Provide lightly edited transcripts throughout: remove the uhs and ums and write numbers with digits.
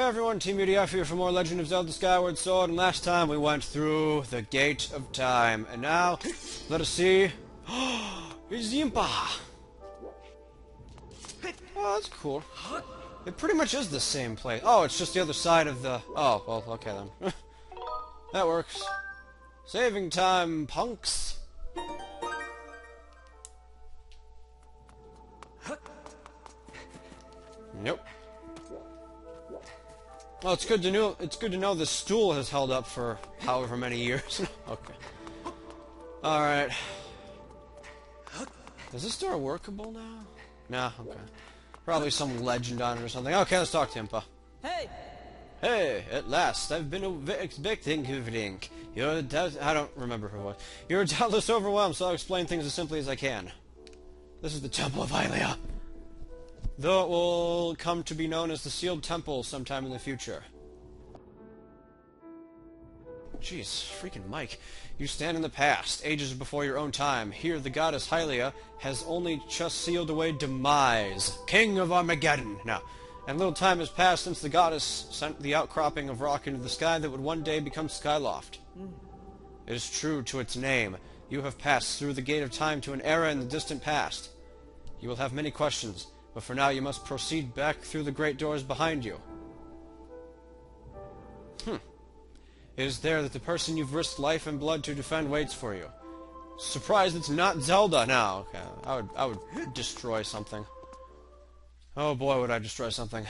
Hey everyone, Team UDF here for more Legend of Zelda Skyward Sword, and last time we went through the Gate of Time, and now, let us see... It's Yimpa! Oh, that's cool. It pretty much is the same place. Oh, it's just the other side of the... Oh, well, okay then. That works. Saving time, punks! Nope. Well, it's good to know. It's good to know this stool has held up for however many years. Okay. All right. Is this door workable now? Nah. Okay. Probably some legend on it or something. Okay, let's talk to Impa. Hey. Hey, at last. I've been expecting everything. I don't remember who it was. You're doubtless overwhelmed, so I'll explain things as simply as I can. This is the Temple of Hylia. Though it will come to be known as the Sealed Temple sometime in the future. Jeez, freaking Mike. You stand in the past, ages before your own time. Here, the goddess Hylia has only just sealed away Demise, king of Armageddon. Now, and little time has passed since the goddess sent the outcropping of rock into the sky that would one day become Skyloft. It is true to its name. You have passed through the Gate of Time to an era in the distant past. You will have many questions. But for now, you must proceed back through the great doors behind you. It is there that the person you've risked life and blood to defend waits for you. Surprised it's not Zelda now. Okay, I would destroy something. Oh boy, would I destroy something.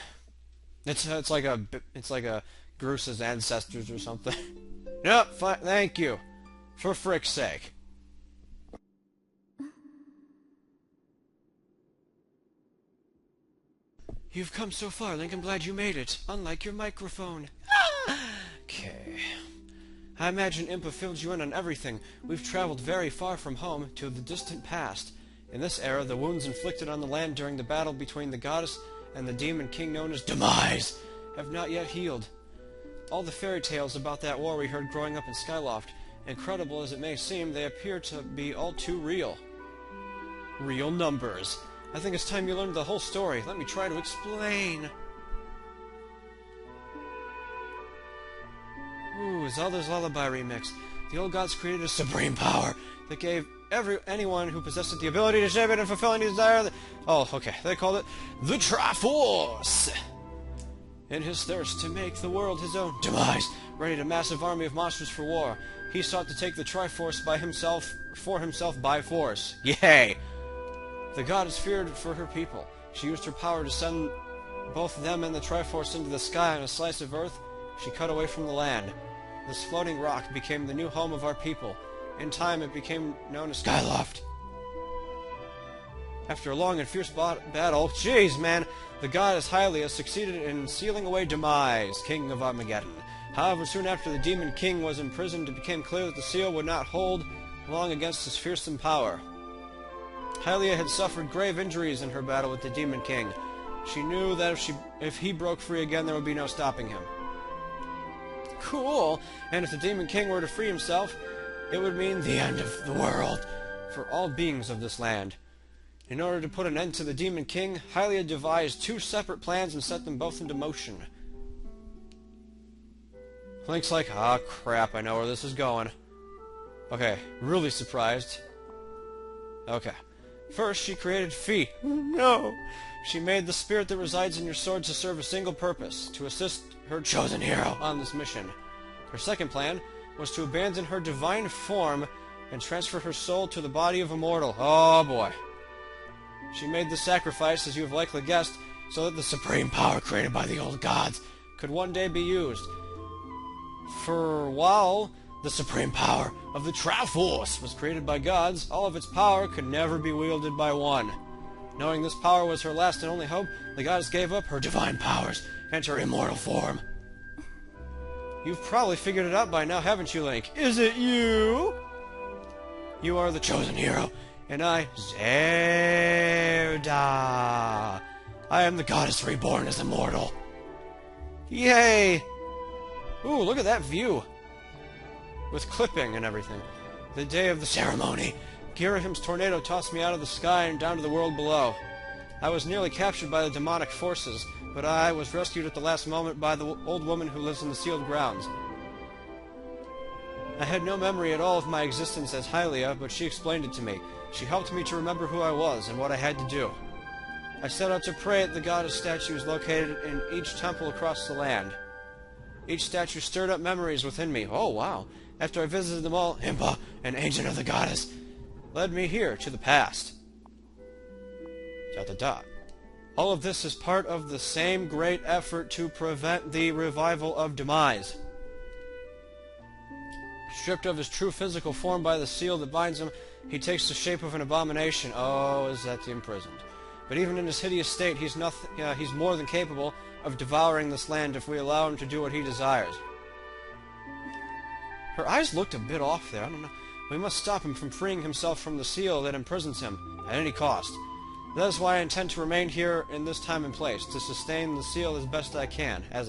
It's like a Groos's ancestors or something. Nope, thank you. For frick's sake. You've come so far, Link. I'm glad you made it. Unlike your microphone. Okay. I imagine Impa filled you in on everything. We've traveled very far from home to the distant past. In this era, the wounds inflicted on the land during the battle between the goddess and the demon king known as Demise have not yet healed. All the fairy tales about that war we heard growing up in Skyloft, incredible as it may seem, they appear to be all too real. Real numbers. I think it's time you learned the whole story. Let me try to explain. Ooh, Zelda's Lullaby remix. The old gods created a supreme power that gave anyone who possessed it the ability to shape it and fulfill any desire. Oh, okay. They called it the Triforce. In his thirst to make the world his own, Demise readied a massive army of monsters for war. He sought to take the Triforce for himself by force. Yay! The goddess feared for her people. She used her power to send both them and the Triforce into the sky on a slice of earth she cut away from the land. This floating rock became the new home of our people. In time, it became known as Skyloft. After a long and fierce battle, jeez, man, the goddess Hylia succeeded in sealing away Demise, king of Armageddon. However, soon after the demon king was imprisoned, it became clear that the seal would not hold long against his fearsome power. Hylia had suffered grave injuries in her battle with the Demon King. She knew that if he broke free again, there would be no stopping him. Cool! And if the Demon King were to free himself, it would mean the end of the world for all beings of this land. In order to put an end to the Demon King, Hylia devised two separate plans and set them both into motion. Link's like, ah, crap, I know where this is going. Okay, really surprised. Okay. First, she created Fi. No! She made the spirit that resides in your sword to serve a single purpose, to assist her chosen hero on this mission. Her second plan was to abandon her divine form and transfer her soul to the body of a mortal. Oh boy. She made the sacrifice, as you have likely guessed, so that the supreme power created by the old gods could one day be used. For while the supreme power of the Triforce was created by gods, all of its power could never be wielded by one. Knowing this power was her last and only hope, the goddess gave up her divine powers and her immortal form. You've probably figured it out by now, haven't you, Link? Is it you? You are the chosen hero, and I, Zelda. I am the goddess reborn as immortal. Yay! Ooh, look at that view. With clipping and everything. The day of the ceremony, Girahim's tornado tossed me out of the sky and down to the world below. I was nearly captured by the demonic forces, but I was rescued at the last moment by the old woman who lives in the sealed grounds. I had no memory at all of my existence as Hylia, but she explained it to me. She helped me to remember who I was and what I had to do. I set out to pray at the goddess statues located in each temple across the land. Each statue stirred up memories within me. Oh, wow. After I visited them all, Impa, an agent of the goddess, led me here to the past. ... All of this is part of the same great effort to prevent the revival of Demise. Stripped of his true physical form by the seal that binds him, he takes the shape of an abomination. Oh, is that the imprisoned? But even in his hideous state, he's more than capable of devouring this land if we allow him to do what he desires. Her eyes looked a bit off there. I don't know. We must stop him from freeing himself from the seal that imprisons him at any cost. That is why I intend to remain here in this time and place, to sustain the seal as best I can, as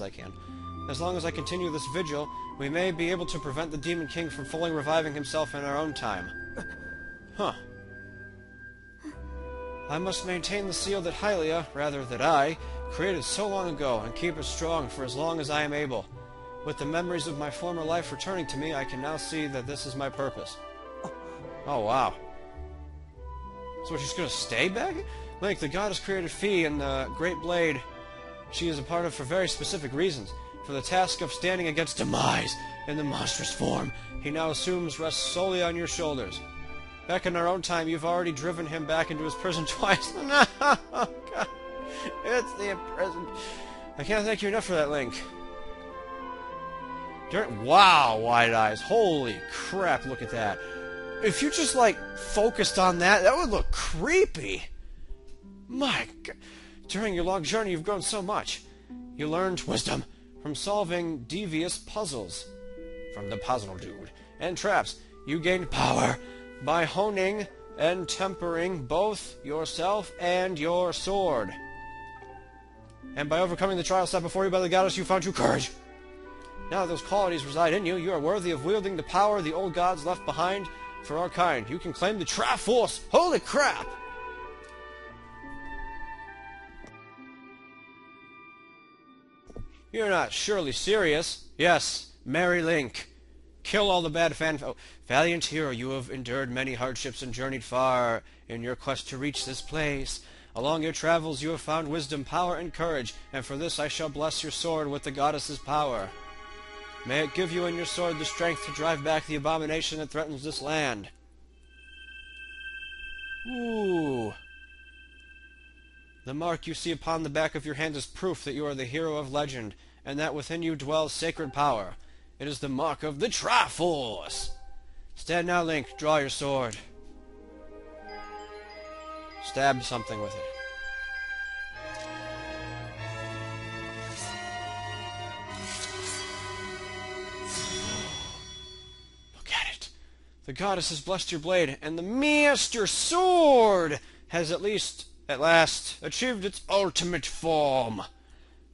long as I continue this vigil, we may be able to prevent the Demon King from fully reviving himself in our own time. Huh. I must maintain the seal that Hylia, rather that I, created so long ago, and keep it strong for as long as I am able. With the memories of my former life returning to me, I can now see that this is my purpose. Oh, wow. So she's gonna stay back? Link, the goddess created Fi and the Great Blade she is a part of for very specific reasons. For the task of standing against Demise in the monstrous form he now assumes rests solely on your shoulders. Back in our own time, you've already driven him back into his prison twice. No, God. It's the imprisoned. I can't thank you enough for that, Link. Wow, wide eyes. Holy crap, look at that. If you just, like, focused on that, that would look creepy. My God. During your long journey, you've grown so much. You learned wisdom from solving devious puzzles. From the puzzle dude. And traps. You gained power by honing and tempering both yourself and your sword. And by overcoming the trial set before you by the goddess, you found true courage. Now that those qualities reside in you, you are worthy of wielding the power the old gods left behind for our kind. You can claim the Triforce. Holy crap! You're not surely serious. Yes, marry Link. Kill all the bad valiant hero, you have endured many hardships and journeyed far in your quest to reach this place. Along your travels you have found wisdom, power, and courage, and for this I shall bless your sword with the goddess's power. May it give you and your sword the strength to drive back the abomination that threatens this land. Ooh. The mark you see upon the back of your hand is proof that you are the hero of legend, and that within you dwells sacred power. It is the mark of the Triforce. Stand now, Link. Draw your sword. Stab something with it. Look at it. The goddess has blessed your blade, and the Master Sword has at last achieved its ultimate form.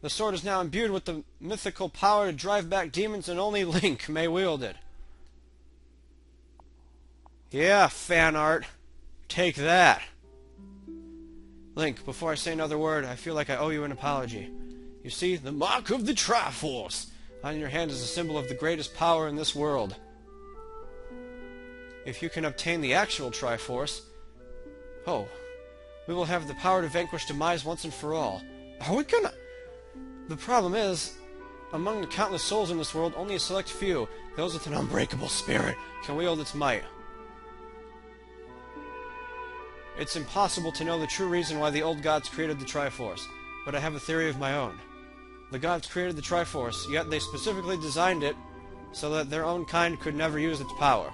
The sword is now imbued with the mythical power to drive back demons, and only Link may wield it. Yeah, fan art. Take that. Link, before I say another word, I feel like I owe you an apology. You see, the mark of the Triforce on your hand is a symbol of the greatest power in this world. If you can obtain the actual Triforce, we will have the power to vanquish Demise once and for all. Are we gonna... The problem is, among the countless souls in this world, only a select few, those with an unbreakable spirit, can wield its might. It's impossible to know the true reason why the old gods created the Triforce, but I have a theory of my own. The gods created the Triforce, yet they specifically designed it so that their own kind could never use its power.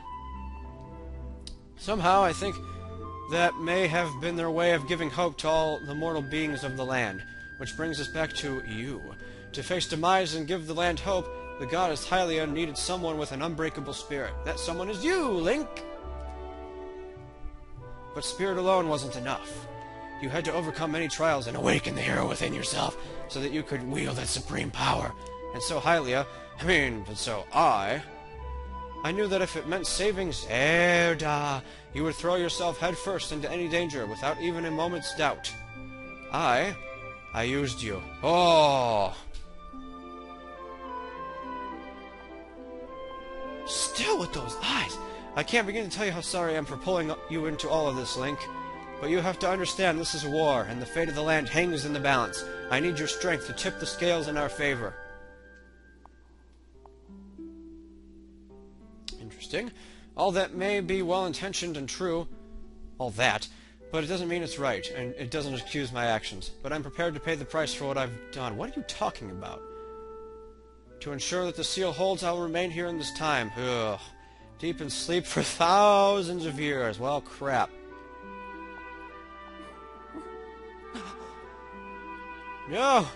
Somehow, I think that may have been their way of giving hope to all the mortal beings of the land. Which brings us back to you. To face Demise and give the land hope, the goddess Hylia needed someone with an unbreakable spirit. That someone is you, Link! But spirit alone wasn't enough. You had to overcome many trials and awaken the hero within yourself, so that you could wield that supreme power. And so I knew that if it meant saving Zelda, you would throw yourself headfirst into any danger without even a moment's doubt. I used you. Oh! Still with those eyes! I can't begin to tell you how sorry I am for pulling you into all of this, Link. But you have to understand this is a war, and the fate of the land hangs in the balance. I need your strength to tip the scales in our favor. Interesting. All that may be well-intentioned and true, all that, but it doesn't mean it's right, and it doesn't excuse my actions. But I'm prepared to pay the price for what I've done. What are you talking about? To ensure that the seal holds, I'll remain here in this time. Ugh. Deep in sleep for thousands of years. Well, crap. No!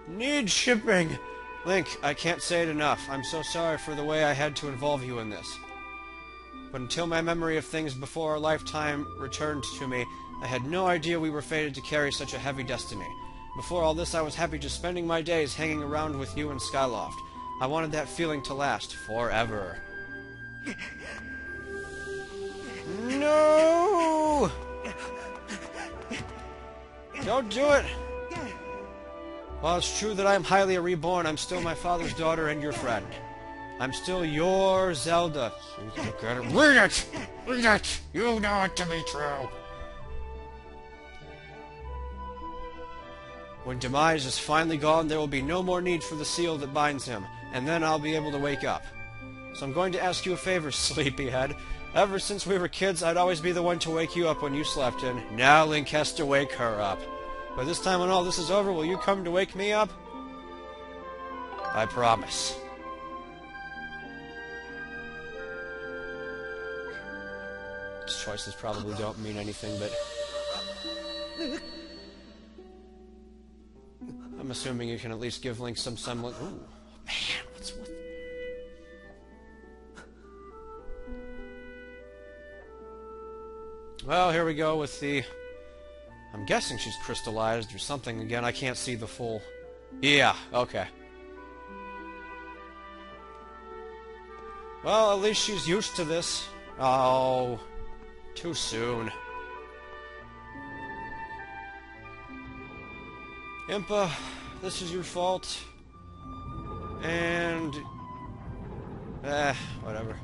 Need shipping! Link, I can't say it enough. I'm so sorry for the way I had to involve you in this. But until my memory of things before our lifetime returned to me, I had no idea we were fated to carry such a heavy destiny. Before all this, I was happy just spending my days hanging around with you in Skyloft. I wanted that feeling to last forever. No! Don't do it! While it's true that I am Hylia reborn, I'm still my father's daughter and your friend. I'm still your Zelda. Read it! Read it! You know it to be true. When Demise is finally gone, there will be no more need for the seal that binds him, and then I'll be able to wake up. So I'm going to ask you a favor, sleepyhead. Ever since we were kids, I'd always be the one to wake you up when you slept in. Now Link has to wake her up. But this time when all this is over, will you come to wake me up? I promise. These choices probably don't mean anything, but... I'm assuming you can at least give Link some semblance... Ooh, man, what's with... Well, here we go with the... I'm guessing she's crystallized or something. Again, I can't see the full... Yeah, okay. Well, at least she's used to this. Oh, too soon. Impa, this is your fault. And... whatever.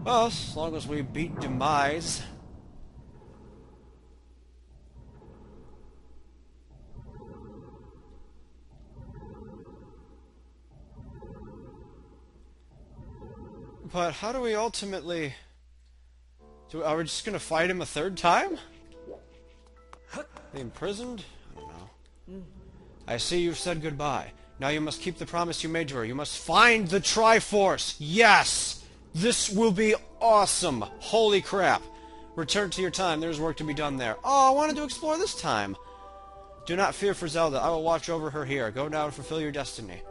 Well, as long as we beat Demise... But how do we ultimately... Are we just gonna fight him a third time? They imprisoned? I don't know. I see you've said goodbye. Now you must keep the promise you made to her. You must find the Triforce! Yes! This will be awesome! Holy crap! Return to your time. There's work to be done there. Oh, I wanted to explore this time! Do not fear for Zelda. I will watch over her here. Go now and fulfill your destiny.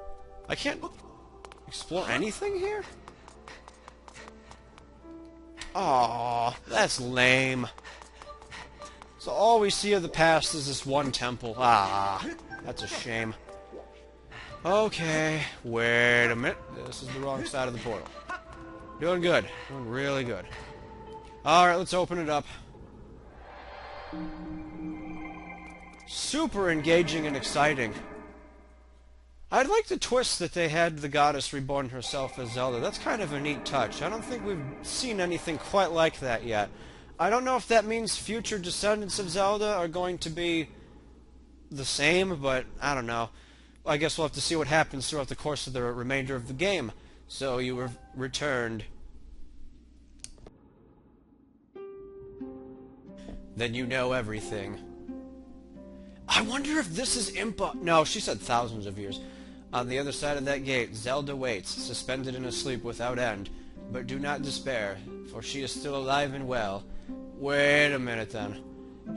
I can't explore anything here? Aww, that's lame. So all we see of the past is this one temple. Ah, that's a shame. Okay, wait a minute. This is the wrong side of the portal. Doing good. Doing really good. Alright, let's open it up. Super engaging and exciting. I'd like the twist that they had the goddess reborn herself as Zelda. That's kind of a neat touch. I don't think we've seen anything quite like that yet. I don't know if that means future descendants of Zelda are going to be the same, but I don't know. I guess we'll have to see what happens throughout the course of the remainder of the game. So you were returned. Then you know everything. I wonder if this is Impa... No, she said thousands of years. On the other side of that gate, Zelda waits, suspended in a sleep without end. But do not despair, for she is still alive and well. Wait a minute, then.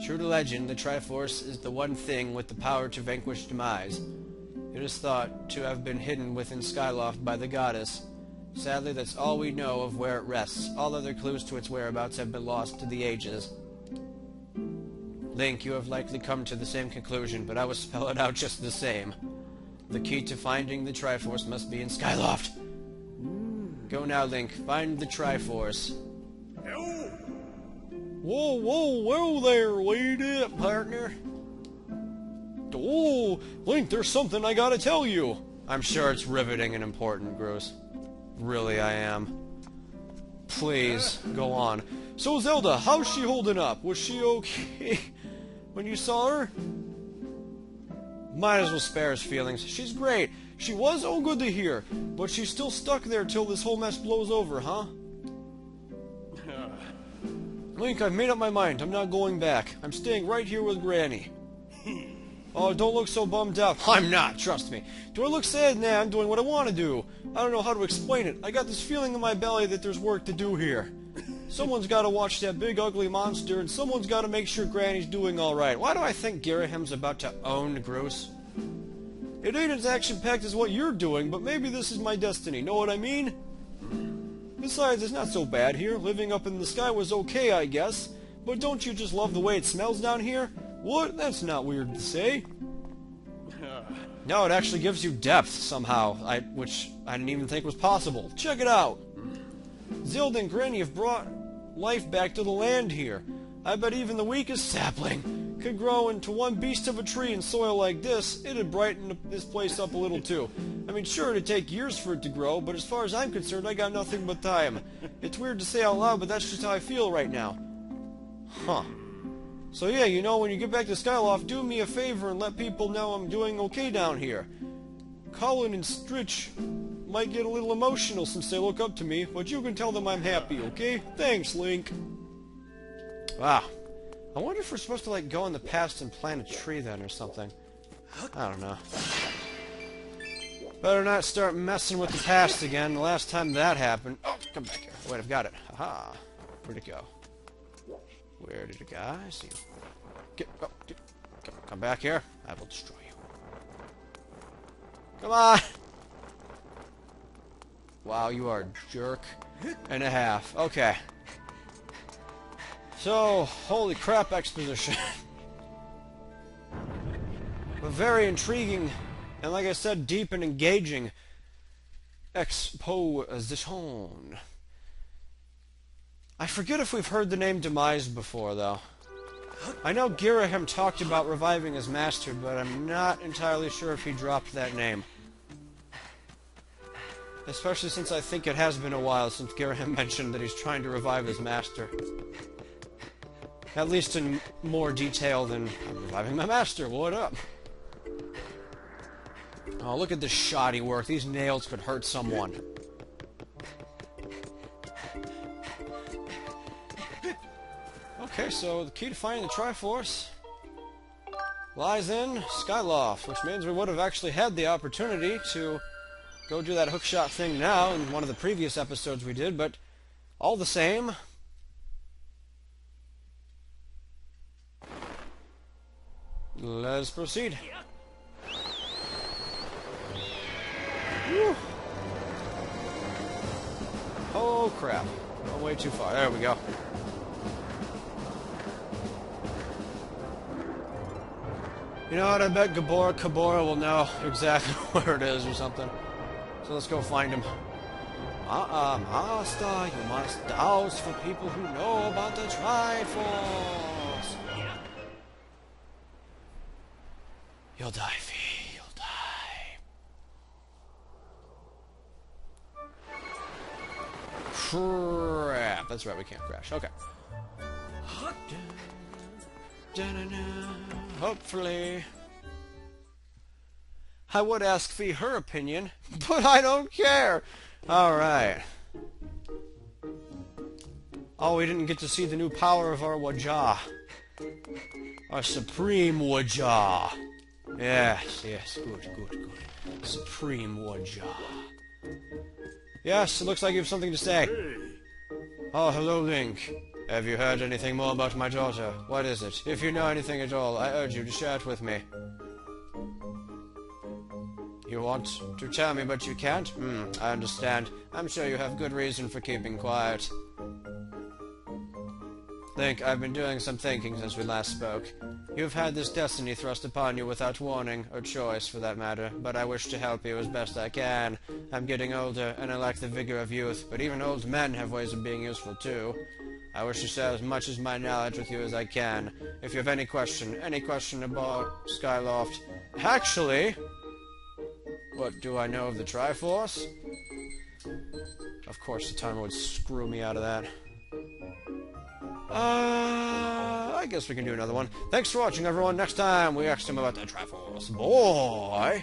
True to legend, the Triforce is the one thing with the power to vanquish Demise. It is thought to have been hidden within Skyloft by the goddess. Sadly, that's all we know of where it rests. All other clues to its whereabouts have been lost to the ages. Link, you have likely come to the same conclusion, but I will spell it out just the same. The key to finding the Triforce must be in Skyloft. Go now, Link. Find the Triforce. Whoa, whoa, whoa there. Wait up, partner. Oh, Link, there's something I gotta tell you. I'm sure it's riveting and important, Groose. Really, I am. Please, go on. So, Zelda, how's she holding up? Was she okay when you saw her? Might as well spare his feelings. She's great. She was good to hear. But she's still stuck there till this whole mess blows over, huh? Link, I've made up my mind. I'm not going back. I'm staying right here with Granny. Oh, don't look so bummed out. I'm not, trust me. Do I look sad? Nah, I'm doing what I want to do. I don't know how to explain it. I got this feeling in my belly that there's work to do here. Someone's got to watch that big ugly monster, and someone's got to make sure Granny's doing alright. Why do I think Girahim's about to own Groose? It ain't as action-packed as what you're doing, but maybe this is my destiny. Know what I mean? Besides, it's not so bad here. Living up in the sky was okay, I guess. But don't you just love the way it smells down here? What? That's not weird to say. No, it actually gives you depth, somehow, which I didn't even think was possible. Check it out! Zelda and Granny have brought life back to the land here. I bet even the weakest sapling could grow into one beast of a tree in soil like this. It'd brighten this place up a little too. I mean, sure, it'd take years for it to grow, but as far as I'm concerned, I got nothing but time. It's weird to say out loud, but that's just how I feel right now. Huh. So yeah, you know, when you get back to Skyloft, do me a favor and let people know I'm doing okay down here. Colin and Stritch might get a little emotional since they look up to me, but you can tell them I'm happy, okay? Thanks, Link. Wow. I wonder if we're supposed to, like, go in the past and plant a tree then or something. I don't know. Better not start messing with the past again. The last time that happened... Oh, come back here. Wait, I've got it. Aha. Where'd it go? Where did it go? I see you. Come back here. I will destroy you. Come on! Wow, you are a jerk and a half. Okay. So, holy crap exposition. A very intriguing, and like I said, deep and engaging exposition. I forget if we've heard the name Demise before, though. I know Girahim talked about reviving his master, but I'm not entirely sure if he dropped that name. Especially since I think it has been a while since Girahim mentioned that he's trying to revive his master. At least in more detail than, I'm reviving my master, what up? Oh, look at this shoddy work. These nails could hurt someone. Okay, so the key to finding the Triforce lies in Skyloft, which means we would have actually had the opportunity to go do that hookshot thing now in one of the previous episodes we did, but all the same... Let's proceed. Whew. Oh crap. Went way too far. There we go. You know what? I bet Kabora will know exactly where it is or something. So let's go find him. Master, you must douse for people who know about the Triforce. You'll die, Fee. You'll die. Crap. That's right, we can't crash. Okay. Hopefully. I would ask Fee her opinion, but I don't care. Alright. Oh, we didn't get to see the new power of our Wajah. Our Supreme Wajah. Yes, yes, good. Supreme Wajah. Yes, it looks like you have something to say. Oh, hello, Link. Have you heard anything more about my daughter? What is it? If you know anything at all, I urge you to share it with me. You want to tell me, but you can't? I understand. I'm sure you have good reason for keeping quiet. Link, I've been doing some thinking since we last spoke. You've had this destiny thrust upon you without warning, or choice for that matter, but I wish to help you as best I can. I'm getting older, and I lack the vigor of youth, but even old men have ways of being useful too. I wish to share as much of my knowledge with you as I can. If you have any question about Skyloft... Actually... What do I know of the Triforce? Of course, the timer would screw me out of that. I guess we can do another one. Thanks for watching, everyone. Next time, we ask him about the Triforce. Boy!